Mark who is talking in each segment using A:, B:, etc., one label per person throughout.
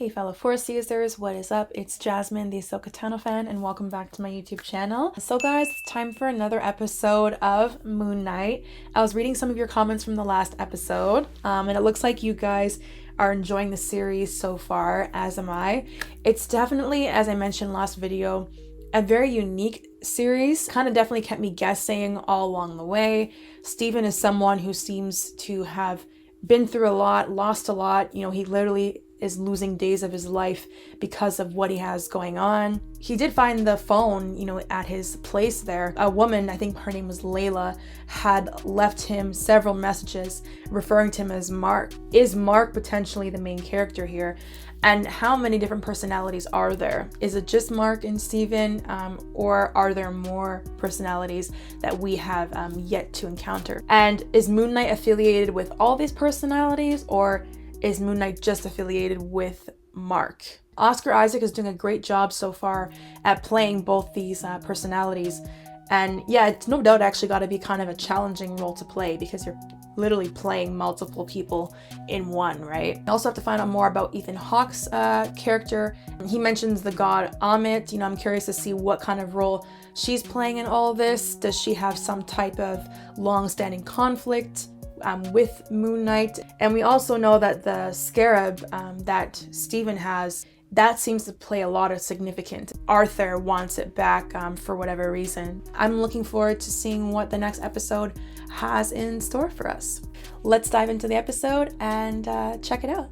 A: Hey fellow Force users, what is up? It's Jasmine, the AhsokaTanoFan, and welcome back to my YouTube channel. So guys, it's time for another episode of Moon Knight. I was reading some of your comments from the last episode, and it looks like you guys are enjoying the series so far, as am I. It's definitely, as I mentioned last video, a very unique series. Kind of definitely kept me guessing all along the way. Steven is someone who seems to have been through a lot, lost a lot. You know, he literally is losing days of his life because of what he has going on. He did find the phone, you know, at his place there. A woman, I think her name was Layla, had left him several messages referring to him as Mark. Is Mark potentially the main character here? And how many different personalities are there? Is it just Mark and Steven, or are there more personalities that we have yet to encounter? And is Moon Knight affiliated with all these personalities, or is Moon Knight just affiliated with Mark? Oscar Isaac is doing a great job so far at playing both these personalities. And yeah, it's no doubt actually got to be kind of a challenging role to play because you're literally playing multiple people in one, right? I also have to find out more about Ethan Hawke's character. He mentions the god Amit. You know, I'm curious to see what kind of role she's playing in all this. Does she have some type of long-standing conflict with Moon Knight? And we also know that the scarab that Steven has, that seems to play a lot of significance. Arthur wants it back for whatever reason. I'm looking forward to seeing what the next episode has in store for us. Let's dive into the episode and check it out.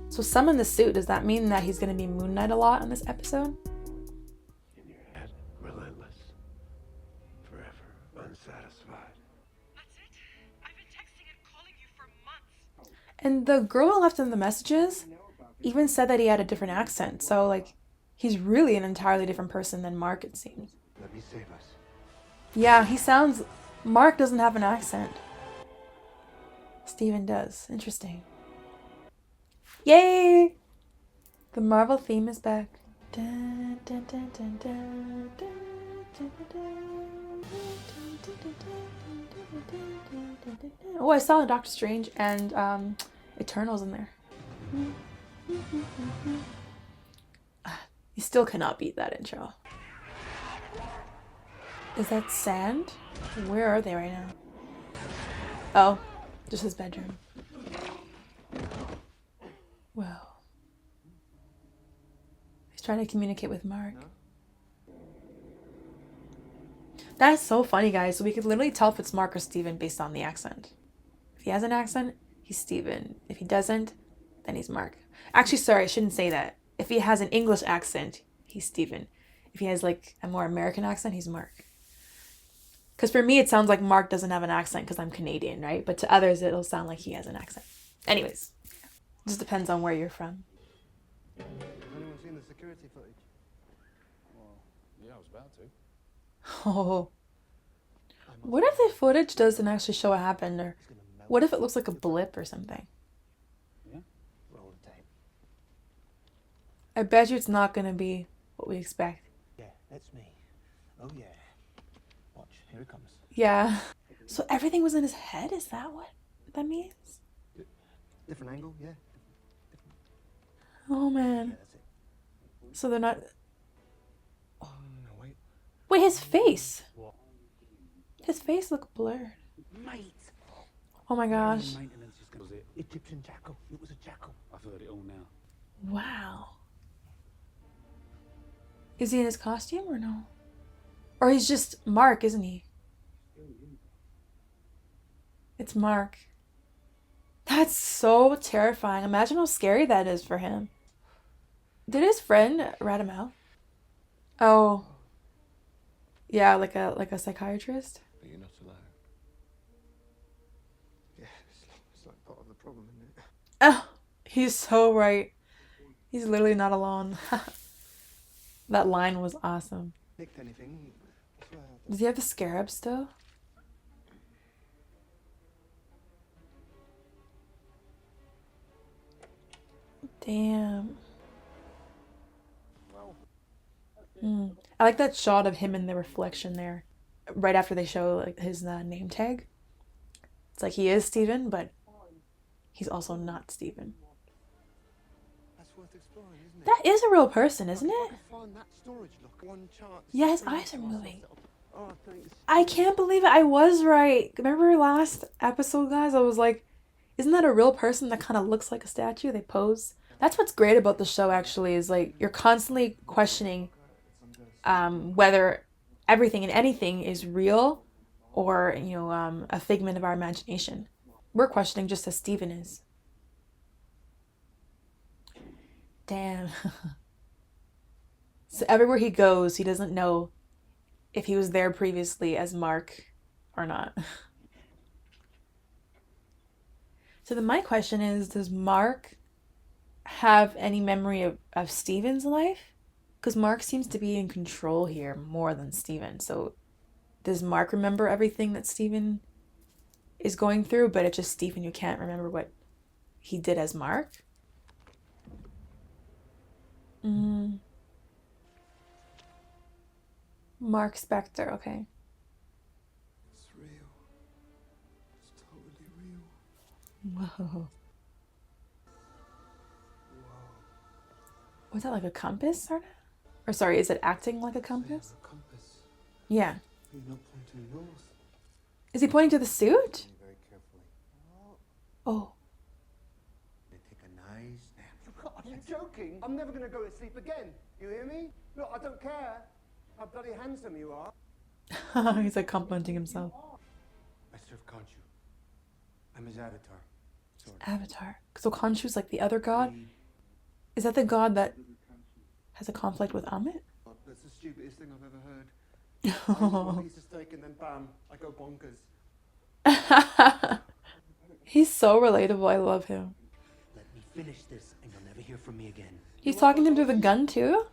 A: So summon the suit, does that mean that he's going to be Moon Knight a lot in this episode?
B: In your head, relentless, forever unsatisfied.
C: That's it? I've been texting and calling you for months.
A: And the girl who left him the messages even said that he had a different accent. So like, he's really an entirely different person than Mark, it seems.
B: Let me save us.
A: Yeah, he sounds... Mark doesn't have an accent. Steven does. Interesting. Yay! The Marvel theme is back. Dun, dun, dun, dun, dun, dun, dun, dun. Oh, I saw Doctor Strange and Eternals in there. You still cannot beat that intro. Is that sand? Where are they right now? Oh, just his bedroom. Well, he's trying to communicate with Mark. That's so funny, guys. So we could literally tell if it's Mark or Steven based on the accent. If he has an accent, he's Steven. If he doesn't, then he's Mark. Actually, sorry, I shouldn't say that. If he has an English accent, he's Steven. If he has like a more American accent, he's Mark. Because for me, it sounds like Mark doesn't have an accent because I'm Canadian, right? But to others, it'll sound like he has an accent. Anyways, just depends on where you're from.
B: Has anyone seen the security footage?
D: Well, yeah, I was about to.
A: Oh. What if the footage doesn't actually show what happened? Or what if it looks like a blip or something?
D: Yeah?
B: Roll the tape.
A: I bet you it's not going to be what we expect.
B: Yeah, that's me. Oh yeah. Watch, here it comes.
A: Yeah. So everything was in his head? Is that what that means?
B: Different angle, yeah.
A: Oh,
B: Yeah,
A: man.
B: that's it.
A: So they're not...
B: No, wait.
A: Wait, his face.
B: What?
A: His face looked blurred.
B: Mate!
A: Oh my gosh.
D: Maintenance is was it?
B: Egyptian jackal. It was a jackal.
D: I've heard it all now.
A: Wow. Is he in his costume or no? Or he's just Mark, isn't he? It's Mark. That's so terrifying. Imagine how scary that is for him. Did his friend rat him out? Oh. Yeah, like a psychiatrist?
D: But you're not alone.
B: Yeah, it's like part of the problem, isn't it?
A: Oh, he's so right. He's literally not alone. That line was awesome.
B: Nicked anything? I swear.
A: Does he have the scarab still? Damn. I like that shot of him in the reflection there. Right after they show like his name tag. It's like he is Steven, but he's also not Steven.
B: That's worth worth exploring, isn't it?
A: That is a real person, isn't
B: If I
A: it?
B: could find that storage locker, one chance.
A: Yeah, his
B: Bring
A: eyes are
B: it to myself.
A: moving.
B: Oh, thanks.
A: I can't believe it. I was right. Remember last episode, guys? I was like, isn't that a real person that kind of looks like a statue? They pose. That's what's great about the show, actually, is like you're constantly questioning whether everything and anything is real or, a figment of our imagination. We're questioning just as Steven is. Damn. So everywhere he goes, he doesn't know if he was there previously as Marc or not. So then my question is, does Marc have any memory of Steven's life? Because Marc seems to be in control here more than Steven. So does Marc remember everything that Steven is going through, but it's just Steven who can't remember what he did as Marc? Marc Spector, okay.
B: It's real. It's totally real.
A: Whoa. Was that like a compass, sort of? Or sorry, is it acting like a compass?
B: A compass.
A: Yeah.
B: You're not pointing north.
A: Is he pointing to the suit?
B: Very carefully.
A: Oh.
B: They take a nice nap. Are you joking? I'm never going to go to sleep again. You hear me? Look, I don't care how bloody handsome you are.
A: He's like complimenting himself.
B: I serve Khonshu. I'm his avatar. Sorry.
A: Avatar. So Khonshu's like the other god? Is that the god that has a conflict with Amit?
B: That's the stupidest thing I've ever heard. I eat one piece of steak and then bam, I go bonkers.
A: He's so relatable. I love him.
B: Let me finish this and you'll never hear from me again.
A: He's talking to him through the gun too?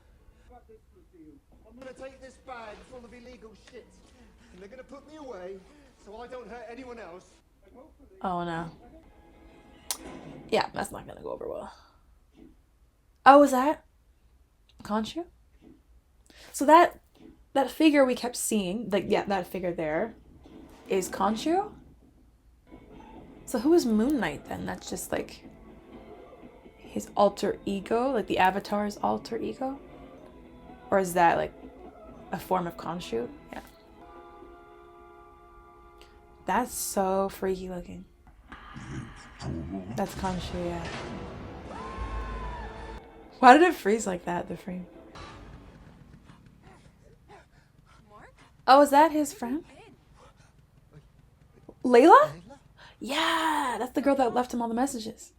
B: I'm gonna take this bag full of illegal shit and they're gonna put me away so I don't hurt anyone else.
A: Oh no. Yeah, that's not gonna go over well. Oh, is that Khonshu? So that figure we kept seeing, like, yeah, that figure there is Khonshu? So who is Moon Knight then? That's just like his alter ego, like the Avatar's alter ego? Or is that like a form of Khonshu? Yeah. That's so freaky looking. That's Khonshu, yeah. Why did it freeze like that, the frame?
C: Marc?
A: Oh, is that his friend? Layla? Yeah, that's the girl that left him all the messages.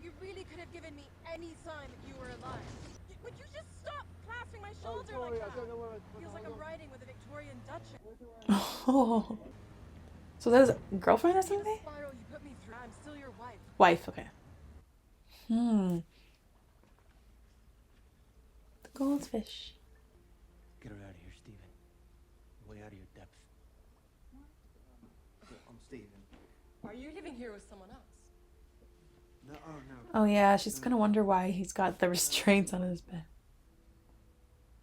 C: You really could have given me any sign that you were alive. Would you just stop clasping my shoulder like that? Feels like I'm riding with a Victorian duchess.
A: Oh. So that is a girlfriend or something?
C: The spiral you put me through, I'm still your wife.
A: Wife, okay. The goldfish.
B: Get her out of here, Steven. Way out of your depth. I'm Steven.
C: Are you living here with someone else?
B: No, oh no.
A: Oh yeah, she's gonna wonder why he's got the restraints on his bed.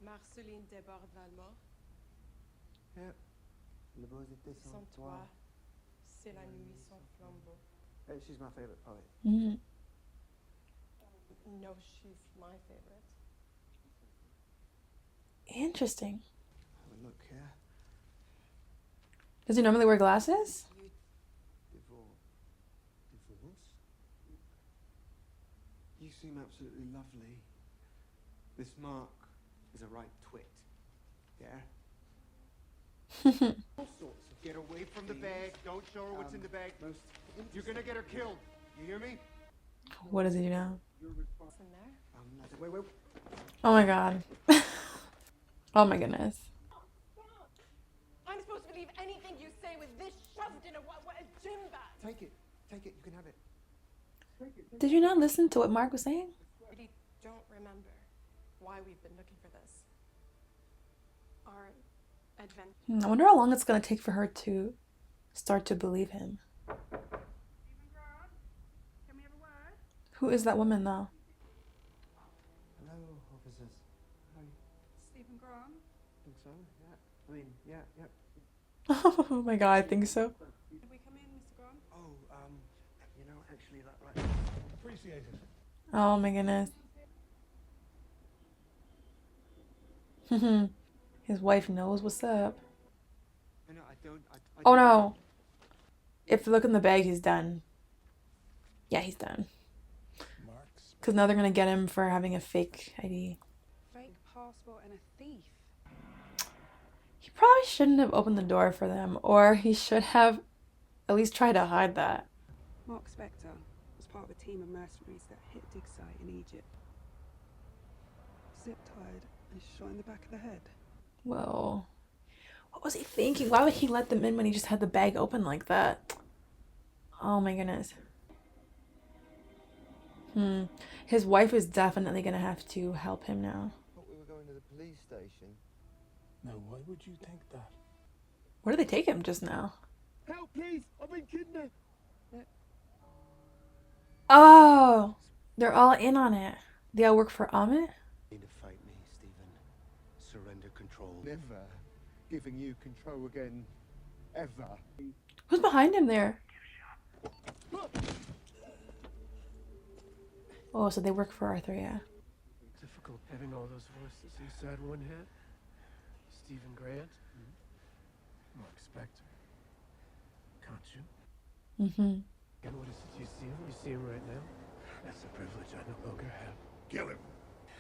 C: Marceline Desbordes-Valmont.
B: Yeah. Le beau était sans
C: Sans
B: toi.
C: toi, c'est la nuit sans flambeau.
B: Hey, she's my favorite poet.
C: No, she's my favorite.
A: Interesting.
B: Have a look here.
A: Does he normally wear glasses?
B: Divorce? You seem absolutely lovely. This Marc is a right twit. Yeah? All sorts of get away from the bag. Don't show her what's in the bag. You're gonna get her killed. You hear me?
A: What does he do now?
C: What's in there?
B: Wait.
A: Oh my god. Oh my goodness.
C: I'm supposed to believe anything you say with this shoved in a gym bag.
B: Take it. You can have it.
A: Did you not listen to what Marc was saying?
C: I really don't remember why we've been looking for this. Our adventure.
A: I wonder how long it's gonna take for her to start to believe him. Who is that woman though?
B: Hello, officers. Hi.
C: Stephen Graham?
B: Think so? Yeah. I mean, yeah.
A: Oh my god, I think so.
C: Did we come in, Mr. Graham?
B: Oh, actually, like, appreciate it.
A: Oh my goodness. His wife knows what's up.
B: No, I don't.
A: Oh no. If you look in the bag, he's done. Yeah, he's done.
E: Marc
A: Because now they're going to get him for having a fake ID.
C: Fake passport and a thief.
A: He probably shouldn't have opened the door for them, or he should have at least tried to hide that.
F: Marc Spector was part of a team of mercenaries that hit a dig site in Egypt. Zip-tied and shot in the back of the head.
A: Whoa. What was he thinking? Why would he let them in when he just had the bag open like that? Oh my goodness. His wife is definitely gonna have to help him now.
B: Thought we were going to the police station.
E: Now, why would you think that?
A: Where did they take him just now?
B: Help, please! I've been kidnapped.
A: Oh, they're all in on it. They all work for Amit?
B: You need to fight me, Stephen. Surrender control. Never giving you control again. Ever.
A: Who's behind him there? Oh, so they work for Arthur, yeah.
G: Difficult having all those voices inside one head. Stephen Grant, Marc Spector. Can't you?
A: Mm-hmm.
G: And what is it you see him? You see him right now? That's a privilege I no longer have.
E: Kill him.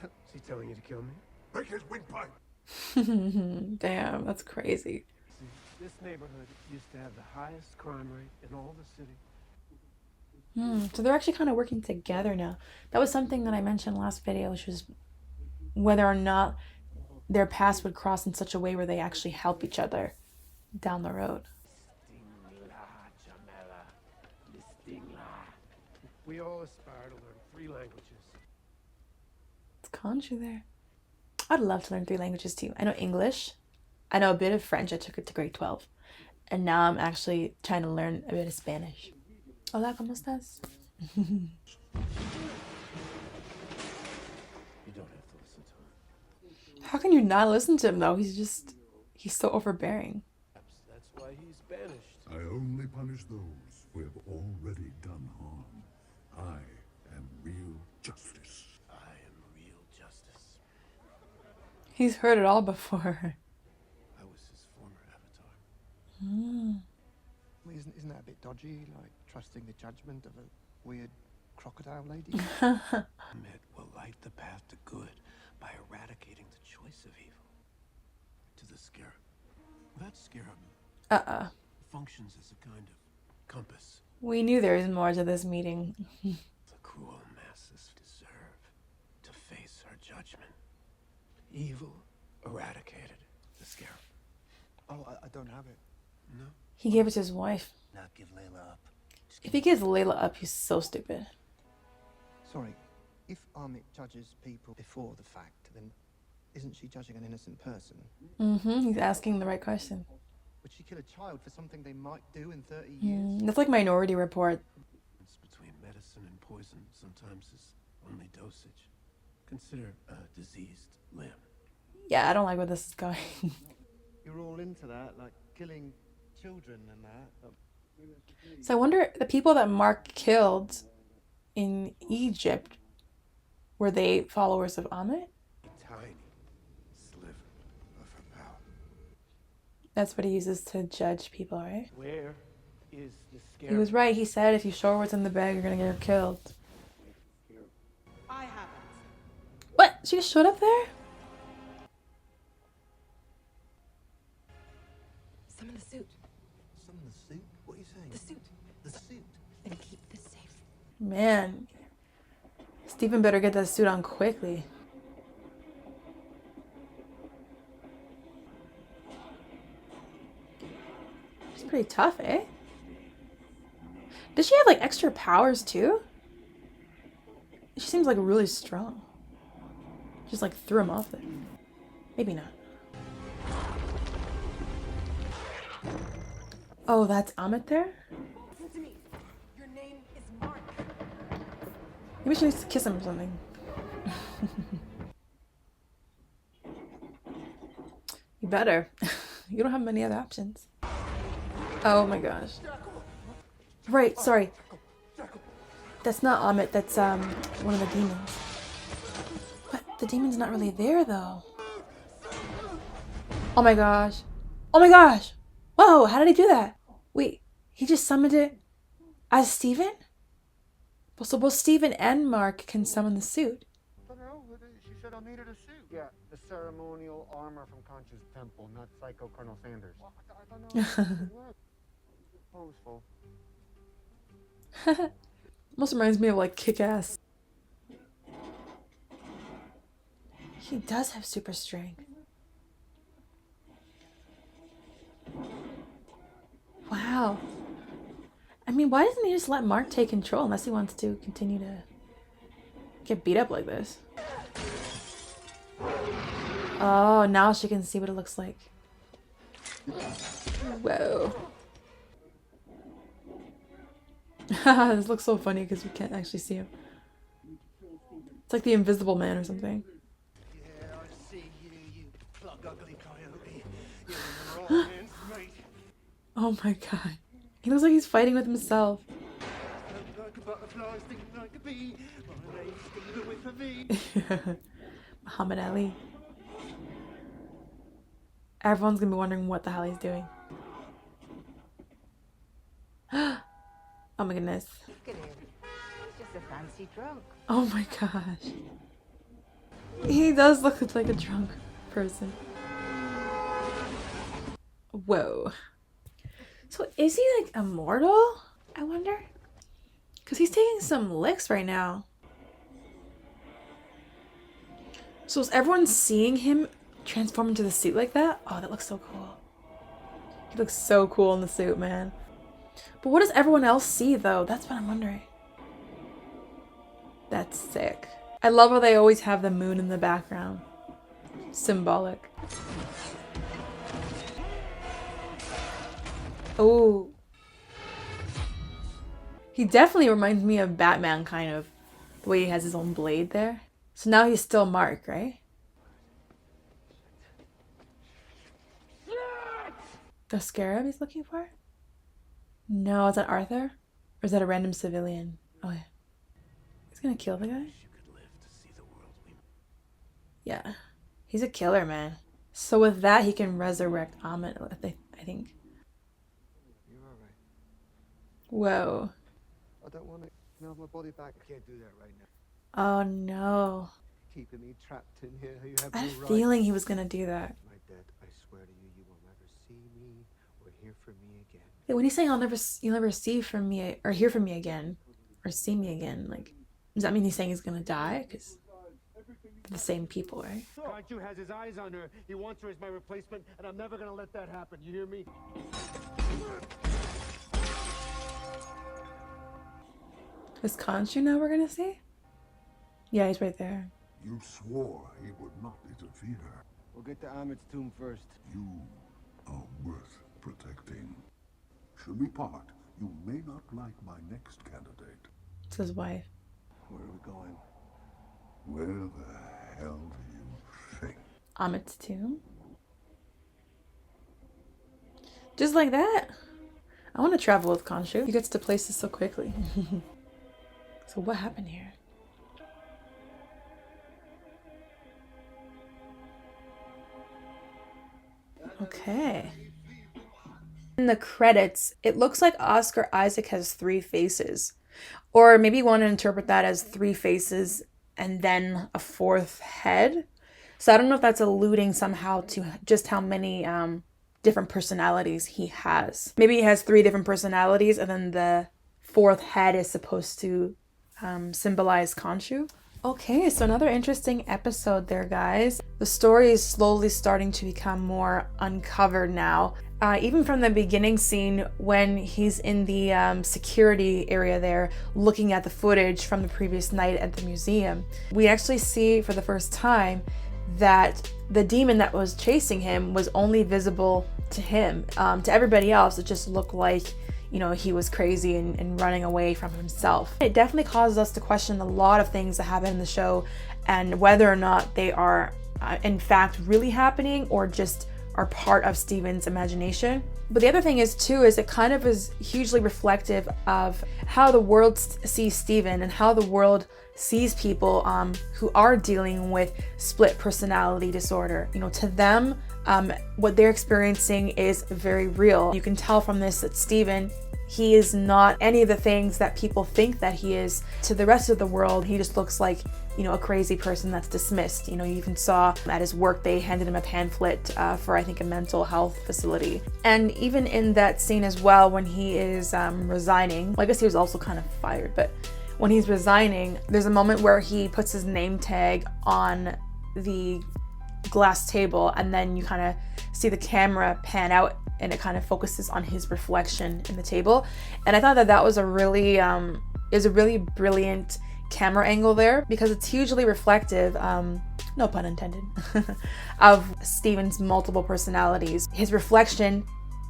G: Is he telling you to kill me?
E: Break his windpipe.
A: Damn, that's crazy.
G: See, this neighborhood used to have the highest crime rate in all the city.
A: So they're actually kind of working together now. That was something that I mentioned last video, which was whether or not their paths would cross in such a way where they actually help each other down the road.
G: We all aspire to learn 3 languages.
A: It's Kanju there. I'd love to learn 3 languages too. I know English. I know a bit of French. I took it to grade 12. And now I'm actually trying to learn a bit of Spanish. Hola, ¿cómo estás?
G: You don't have to listen to him.
A: How can you not listen to him though? He's so overbearing.
G: That's why he's banished.
E: I only punish those who have already done harm. I am real justice.
G: I am real justice.
A: He's heard it all before.
G: I was his former avatar.
B: Well, isn't that a bit dodgy? Like trusting the judgment of a weird crocodile lady?
G: Amit will light the path to good by eradicating the choice of evil. To the scarab. That scarab functions as a kind of compass.
A: We knew there was more to this meeting.
G: The cruel masses deserve to face her judgment. Evil eradicated. The scarab.
B: Oh, I don't have it.
G: No.
A: He gave it to his wife.
B: Now give Layla up.
A: If he gives Layla up, he's so stupid.
B: Sorry, if Amit judges people before the fact, then isn't she judging an innocent person?
A: He's asking the right question.
B: Would she kill a child for something they might do in 30 years?
A: That's like Minority Report.
G: It's between medicine and poison sometimes is only dosage. Consider a diseased limb.
A: Yeah, I don't like where this is going.
B: You're all into that, like killing children and that.
A: So I wonder, the people that Mark killed in Egypt, were they followers of Amit?
G: A tiny sliver of her power.
A: That's what he uses to judge people, right?
G: Where is the scarab?
A: He was right. He said if you show her what's in the bag, you're gonna get her killed.
F: I haven't.
A: What? She just showed up there?
C: Summon the suit.
B: Some of the suit? What are you saying?
C: The suit.
B: The suit?
C: And keep this safe.
A: Man. Stephen better get that suit on quickly. She's pretty tough, eh? Does she have like extra powers too? She seems like really strong. Just like threw him off there. Maybe not. Oh, that's Amit there?
C: Listen to me. Your name is Mark.
A: Maybe she needs to kiss him or something. You better. You don't have many other options. Oh my gosh. Right, sorry. That's not Amit, that's one of the demons. But the demon's not really there though. Oh my gosh. Oh my gosh. Whoa, how did he do that? Wait, he just summoned it as Steven? Well, so both Steven and Mark can summon the suit.
B: I don't know. She said I needed a suit. Yeah, the ceremonial armor from Concha's temple, not Psycho Colonel Sanders. Well, I don't know how it works. Poseful.
A: Almost reminds me of like Kick-Ass. He does have super strength. Wow. I mean, why doesn't he just let Mark take control unless he wants to continue to get beat up like this? Oh, now she can see what it looks like. Whoa. This looks so funny because we can't actually see him. It's like the Invisible Man or something.
B: Yeah, I see you plug ugly coyote. You're in the wrong hands, mate.
A: Oh my god. He looks like he's fighting with himself.
B: Like a butterfly, stinging like a bee. My name's Steven with a V.
A: Muhammad Ali. Everyone's gonna be wondering what the hell he's doing. Oh my goodness.
H: Look at him. He's just a fancy drunk.
A: Oh my gosh. He does look like a drunk person. Whoa. So is he like immortal? I wonder. Because he's taking some licks right now. So is everyone seeing him transform into the suit like that? Oh, that looks so cool. He looks so cool in the suit, man. But what does everyone else see though? That's what I'm wondering. That's sick. I love how they always have the moon in the background. Symbolic. Oh. He definitely reminds me of Batman, kind of. The way he has his own blade there. So now he's still Mark, right? The scarab he's looking for? No, is that Arthur? Or is that a random civilian? Oh yeah. He's gonna kill the guy? Yeah. He's a killer, man. So with that, he can resurrect Amit, I think.
B: You're alright.
A: Whoa.
B: I don't want to have my body back. I can't do that right now.
A: Oh no.
B: Keeping me trapped in here. You have
A: I had
B: no
A: a
B: right.
A: feeling he was gonna do that.
B: My dead, I swear to you, you will never see me or hear from me again.
A: Yeah, when he's saying you'll never see from me or hear from me again or see me again, like, does that mean he's saying he's gonna die? Because the same people, right?
B: Kanchu has his eyes on her. He wants her as my replacement, and I'm never gonna let that happen. You hear me?
A: Is Khonshu now we're gonna see? Yeah, he's right there.
E: You swore he would not interfere.
B: We'll get to Amit's tomb first.
E: You are worth protecting. Should we part, you may not like my next candidate.
A: It's his wife.
B: Where are we going?
E: Where the hell do you think?
A: Amit's tomb? Just like that? I want to travel with Khonshu. He gets to places so quickly. So what happened here? Okay. In the credits, it looks like Oscar Isaac has 3 faces. Or maybe you want to interpret that as 3 faces and then a 4th head. So I don't know if that's alluding somehow to just how many different personalities he has. Maybe he has 3 different personalities and then the 4th head is supposed to symbolize Khonshu. Okay, so another interesting episode there, guys. The story is slowly starting to become more uncovered now. Even from the beginning scene when he's in the security area there looking at the footage from the previous night at the museum, we actually see for the first time that the demon that was chasing him was only visible to him. To everybody else, it just looked like, you know, he was crazy and running away from himself. It definitely causes us to question a lot of things that happen in the show and whether or not they are in fact really happening or just are part of Steven's imagination. But the other thing is too, is it kind of is hugely reflective of how the world sees Steven and how the world sees people who are dealing with split personality disorder. You know, to them, what they're experiencing is very real. You can tell from this that Steven, he is not any of the things that people think that he is. To the rest of the world, he just looks like, you know, a crazy person that's dismissed. You know, you even saw at his work, they handed him a pamphlet for, I think, a mental health facility. And even in that scene as well, when he is resigning, well, I guess he was also kind of fired, but when he's resigning, there's a moment where he puts his name tag on the glass table, and then you kind of see the camera pan out and it kind of focuses on his reflection in the table. And I thought that that was a really brilliant camera angle there, because it's hugely reflective, no pun intended, of Steven's multiple personalities. His reflection,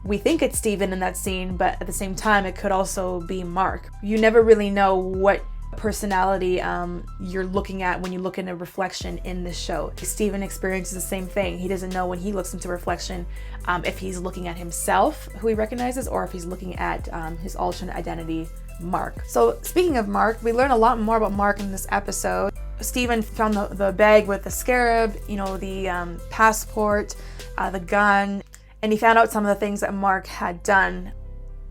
A: we think it's Steven in that scene, but at the same time it could also be Marc. You never really know what personality you're looking at when you look in a reflection in this show. Steven experiences the same thing. He doesn't know when he looks into reflection if he's looking at himself, who he recognizes, or if he's looking at his alternate identity, Marc. So speaking of Marc, we learn a lot more about Marc in this episode. Steven found the bag with the scarab, you know, the passport, the gun, and he found out some of the things that Marc had done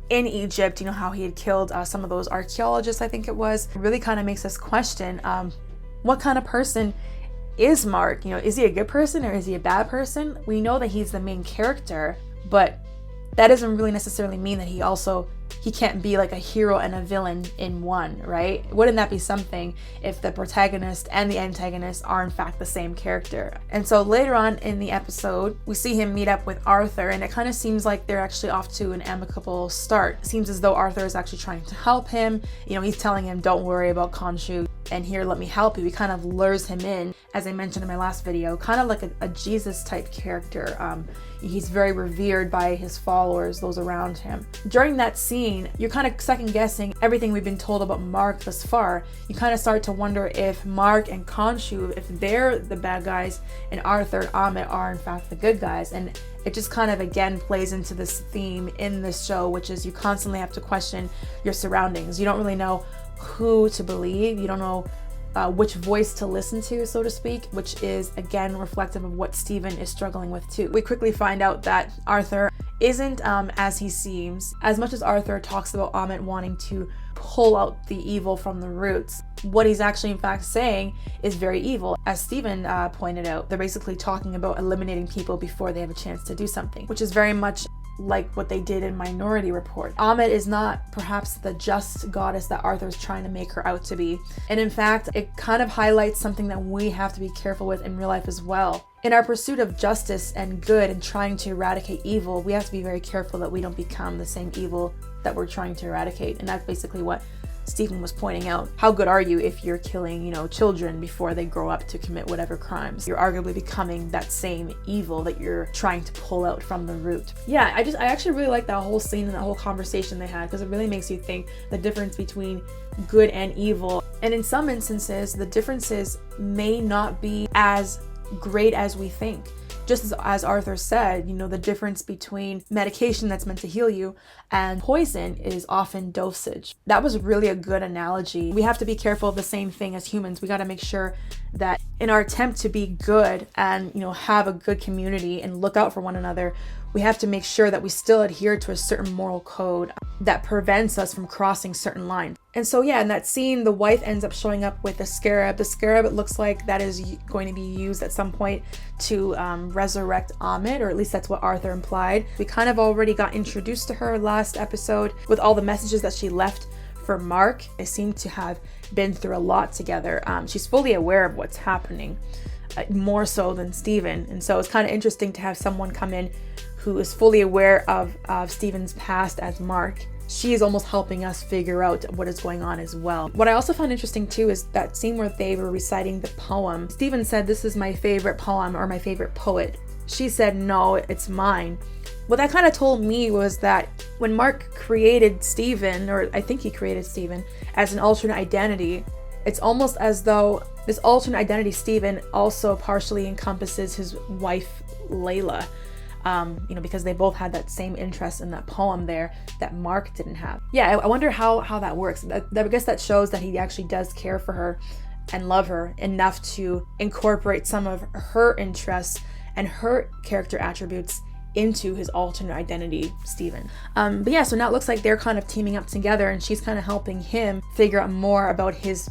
A: in Egypt, you know, how he had killed some of those archaeologists, I think it was. It really kind of makes us question what kind of person is Marc? You know, is he a good person or is he a bad person? We know that he's the main character, but that doesn't really necessarily mean that he can't be like a hero and a villain in one, right? Wouldn't that be something if the protagonist and the antagonist are in fact the same character? And so later on in the episode, we see him meet up with Arthur, and it kind of seems like they're actually off to an amicable start. It seems as though Arthur is actually trying to help him. You know, he's telling him, don't worry about Khonshu, and here, let me help you. He kind of lures him in, as I mentioned in my last video, kind of like a Jesus type character. He's very revered by his followers, those around him. During that scene, you're kind of second guessing everything we've been told about Marc thus far. You kind of start to wonder if Marc and Khonshu, if they're the bad guys, and Arthur and Ahmet are in fact the good guys. And it just kind of again plays into this theme in this show, which is you constantly have to question your surroundings. You don't really know who to believe. You don't know which voice to listen to, so to speak, which is again reflective of what Steven is struggling with too. We quickly find out that Arthur isn't as he seems. As much as Arthur talks about Ahmet wanting to pull out the evil from the roots, what he's actually in fact saying is very evil. As Steven pointed out, they're basically talking about eliminating people before they have a chance to do something, which is very much like what they did in Minority Report. Ahmet is not perhaps the just goddess that Arthur's trying to make her out to be. And in fact, it kind of highlights something that we have to be careful with in real life as well. In our pursuit of justice and good and trying to eradicate evil, we have to be very careful that we don't become the same evil that we're trying to eradicate. And that's basically what Steven was pointing out. How good are you if you're killing, you know, children before they grow up to commit whatever crimes? You're arguably becoming that same evil that you're trying to pull out from the root. Yeah, I actually really like that whole scene and that whole conversation they had, because it really makes you think the difference between good and evil. And in some instances, the differences may not be as great as we think. Just as Arthur said, you know, the difference between medication that's meant to heal you and poison is often dosage. That was really a good analogy. We have to be careful of the same thing as humans. We got to make sure that in our attempt to be good and, you know, have a good community and look out for one another, we have to make sure that we still adhere to a certain moral code that prevents us from crossing certain lines. And so yeah, in that scene, the wife ends up showing up with the scarab. The scarab, it looks like that is going to be used at some point to resurrect Ahmet, or at least that's what Arthur implied. We kind of already got introduced to her last episode with all the messages that she left for Marc. They seem to have been through a lot together. She's fully aware of what's happening, more so than Steven. And so it's kind of interesting to have someone come in who is fully aware of Steven's past as Marc. She is almost helping us figure out what is going on as well. What I also found interesting too is that scene where they were reciting the poem. Steven said, "This is my favorite poem," or "my favorite poet." She said, "No, it's mine." What that kind of told me was that when Marc created Steven, or I think he created Steven, as an alternate identity, it's almost as though this alternate identity, Steven, also partially encompasses his wife, Layla. You know, because they both had that same interest in that poem there that Marc didn't have. Yeah, I wonder how that works. I guess that shows that he actually does care for her and love her enough to incorporate some of her interests and her character attributes into his alternate identity, Steven. But yeah, so now it looks like they're kind of teaming up together, and she's kind of helping him figure out more about his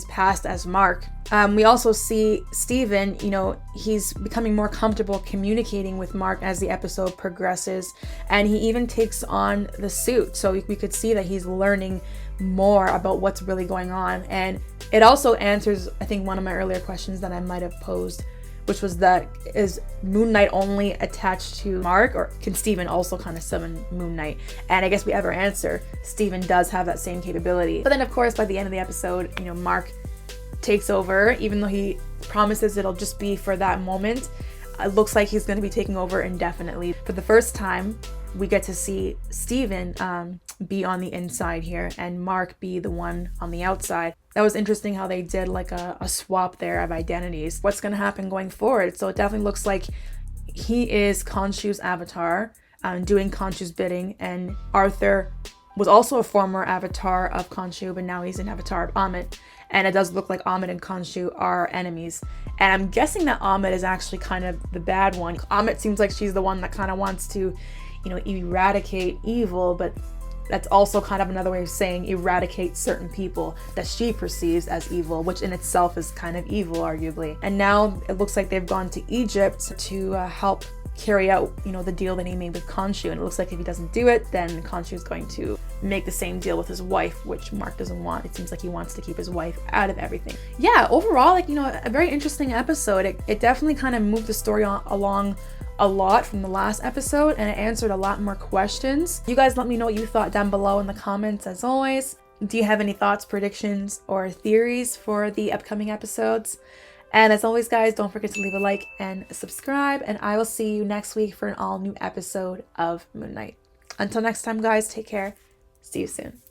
A: past as Marc. We also see Steven, you know, he's becoming more comfortable communicating with Marc as the episode progresses, and he even takes on the suit. So we could see that he's learning more about what's really going on. And it also answers, I think, one of my earlier questions that I might have posed, which was that is Moon Knight only attached to Marc, or can Steven also kind of summon Moon Knight? And I guess we have our answer. Steven does have that same capability. But then of course by the end of the episode, you know, Marc takes over, even though he promises it'll just be for that moment. It looks like he's going to be taking over indefinitely. For the first time, we get to see Steven be on the inside here and Marc be the one on the outside. That was interesting how they did like a swap there of identities. What's going to happen going forward? So it definitely looks like he is Khonshu's avatar, doing Khonshu's bidding, and Arthur was also a former avatar of Khonshu, but now he's an avatar of Amit. And it does look like Amit and Khonshu are enemies. And I'm guessing that Amit is actually kind of the bad one. Amit seems like she's the one that kind of wants to, you know, eradicate evil, but that's also kind of another way of saying eradicate certain people that she perceives as evil, which in itself is kind of evil, arguably. And now it looks like they've gone to Egypt to help carry out, you know, the deal that he made with Khonshu. And it looks like if he doesn't do it, then Khonshu is going to make the same deal with his wife, which Marc doesn't want. It seems like he wants to keep his wife out of everything. Yeah, overall, like, you know, a very interesting episode. It definitely kind of moved the story along a lot from the last episode, and it answered a lot more questions. You guys let me know what you thought down below in the comments as always. Do you have any thoughts, predictions, or theories for the upcoming episodes? And as always, guys, don't forget to leave a like and subscribe, and I will see you next week for an all new episode of Moon Knight. Until next time, guys, take care. See you soon.